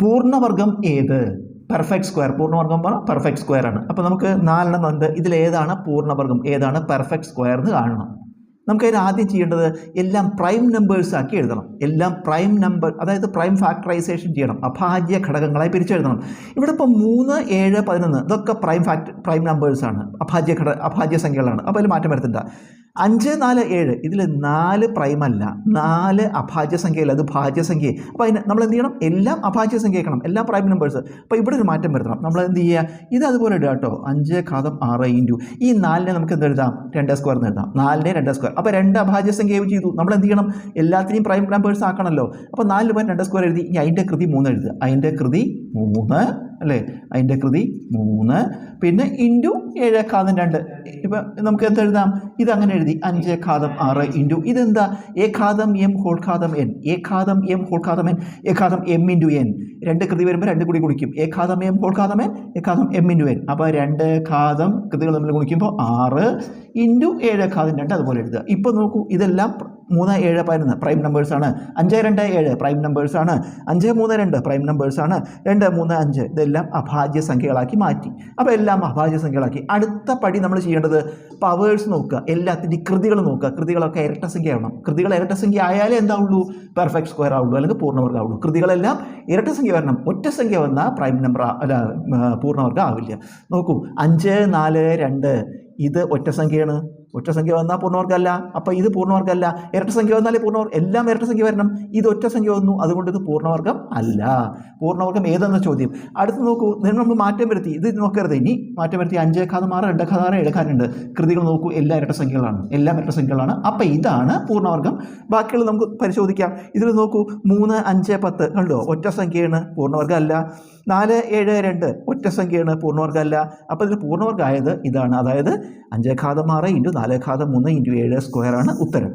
പൂർണ്ണവർഗം ഏത്? Perfect square. പൂർണ്ണവർഗം പറഞ്ഞാൽ perfect square ആണ്. അപ്പോൾ നമുക്ക് 4 എണ്ണം ഉണ്ട്. ഇതിലേതാണ് പൂർണ്ണവർഗം, ഏതാണ് പെർഫെക്റ്റ് സ്ക്വയർ എന്ന് കാണണം. നമുക്കതിന് ആദ്യം ചെയ്യേണ്ടത് എല്ലാം പ്രൈം നമ്പേഴ്സ് ആക്കി എഴുതണം. എല്ലാം പ്രൈം നമ്പർ, അതായത് പ്രൈം ഫാക്ടറൈസേഷൻ ചെയ്യണം. അഭാജ്യ ഘടകങ്ങളായി പിരിച്ചെഴുതണം. ഇവിടെ ഇപ്പോൾ 3, 7, 11 ഇതൊക്കെ പ്രൈം നമ്പേഴ്സാണ്, അഭാജ്യ സംഖ്യകളാണ്. അപ്പോൾ അതിൽ മാറ്റം വരുത്തണ്ട. 5, 4, 7 ഇതിൽ 4 പ്രൈം അല്ല, 4 അഭാജ്യ സംഖ്യയല്ല, അത് ഭാജ്യസംഖ്യ. അപ്പോൾ അതിന് നമ്മൾ എന്ത് ചെയ്യണം? എല്ലാം അഭാജ്യ സംഖ്യ ആക്കണം, എല്ലാം പ്രൈം നമ്പേഴ്സ്. അപ്പോൾ ഇവിടെ ഒരു മാറ്റം വരുത്തണം. നമ്മൾ എന്ത് ചെയ്യുക? ഇത് അതുപോലെ ഇടുക കേട്ടോ. 5 ഇൻറ്റു ഈ 4നെ നമുക്ക് എന്ത് എഴുതാം? 2 സ്ക്വയർ എന്ന് എഴുതാം. 4നെ 2 സ്ക്വയർ. അപ്പോൾ 2 അഭാജ്യ സംഖ്യ ചെയ്തു. നമ്മൾ എന്ത് ചെയ്യണം? എല്ലാത്തിനെയും പ്രൈം നമ്പേഴ്സ് ആക്കണമല്ലോ. അപ്പോൾ 4 പോയി 2 സ്ക്വയർ എഴുതി. ഇനി അതിൻ്റെ കൃതി 3 എഴുതുക. അതിൻ്റെ കൃതി 3 അല്ലേ? അതിൻ്റെ കൃതി 3 പിന്നെ ഇൻറ്റു 7/2. ഇപ്പം നമുക്ക് എന്ത് എഴുതാം? ഇതങ്ങനെ എഴുതി. 5/6 ഇൻറ്റു ഇതെന്താ? എഘാതം എം ഹോൾഘാതം എൻ. എഘാതം എം ഹോൾഘാതം എൻ. എഘാതം എം ഇൻറ്റു എൻ. 2 കൃതി വരുമ്പോൾ 2 കൂടി ഗുണിക്കും. എഘാതം എം ഹോൾഘാതം എൻ, എഘാതം എം ഇൻറ്റു എൻ. അപ്പോൾ 2 ഘാതം കൃതികൾ തമ്മിൽ ഗുണിക്കുമ്പോൾ 6 ഇൻറ്റു 7/2 അതുപോലെ എഴുതുക. ഇപ്പോൾ നോക്കൂ, ഇതെല്ലാം 3, 7, 11 പ്രൈം നമ്പേഴ്സാണ്. 5, 2, 7 പ്രൈം നമ്പേഴ്സാണ്. 5, 3, 2 പ്രൈം നമ്പേഴ്സാണ്. 2, 3, 5 ഇതെല്ലാം അഭാജ്യ സംഖ്യകളാക്കി മാറ്റി. അപ്പോൾ എല്ലാം അഭാജ്യ സംഖ്യകളാക്കി. അടുത്ത പടി നമ്മൾ ചെയ്യേണ്ടത് പവേഴ്സ് നോക്കുക. എല്ലാത്തിൻ്റെയും കൃതികൾ നോക്കുക. കൃതികളൊക്കെ ഇരട്ടസംഖ്യ ആവണം. കൃതികൾ ഇരട്ടസംഖ്യ ആയാലേ എന്താവുള്ളൂ? പെർഫെക്റ്റ് സ്ക്വയർ ആവുള്ളൂ, അല്ലെങ്കിൽ പൂർണ്ണവർഗ്ഗം ആവുള്ളൂ. കൃതികളെല്ലാം ഇരട്ടസംഖ്യ വരണം. ഒറ്റ സംഖ്യ വന്നാൽ പ്രൈം നമ്പർ അല്ല, പൂർണ്ണവർഗ്ഗം ആവില്ല. നോക്കൂ, 5, 4, 2 ഇത് ഒറ്റ സംഖ്യയാണ്. ഒറ്റ സംഖ്യ വന്നാൽ പൂർണ്ണവർഗ്ഗമല്ല. അപ്പോൾ ഇത് പൂർണ്ണവർഗ്ഗമല്ല. ഇരട്ട സംഖ്യ വന്നാലേ പൂർണ്ണവർഗ്ഗം. എല്ലാം ഇരട്ട സംഖ്യ വരണം. ഇത് ഒറ്റ സംഖ്യ വന്നു, അതുകൊണ്ട് ഇത് പൂർണ്ണവർഗ്ഗം അല്ല. പൂർണ്ണവർഗ്ഗം ഏതെന്ന ചോദ്യം. അടുത്ത് നോക്കൂ, നമ്മൾ മാറ്റം വരുത്തി. ഇത് നോക്കരുത്. ഇനി മാറ്റം വരുത്തി 5/6, 2/6, 7/2 കൃതികൾ നോക്കൂ, എല്ലാം ഇരട്ട സംഖ്യകളാണ്. എല്ലാം ഇരട്ട സംഖ്യകളാണ്. അപ്പോൾ ഇതാണ് പൂർണ്ണവർഗ്ഗം. ബാക്കിയുള്ള നമുക്ക് പരിശോധിക്കാം. ഇതിൽ നോക്കൂ, 3, 5, 10 കണ്ടോ? ഒറ്റ സംഖ്യയാണ്, പൂർണ്ണവർഗ്ഗം അല്ല. 4, 7, 2 ഒറ്റ സംഖ്യയാണ്, പൂർണ്ണവർഗ്ഗം അല്ല. അപ്പോൾ ഇതിൽ പൂർണ്ണവർഗ്ഗം ആയത് ഇതാണ്. അതായത് 5/6 ഇൻറ്റു 4/3 ഇൻറ്റു 7 സ്ക്വയർ ആണ് ഉത്തരം.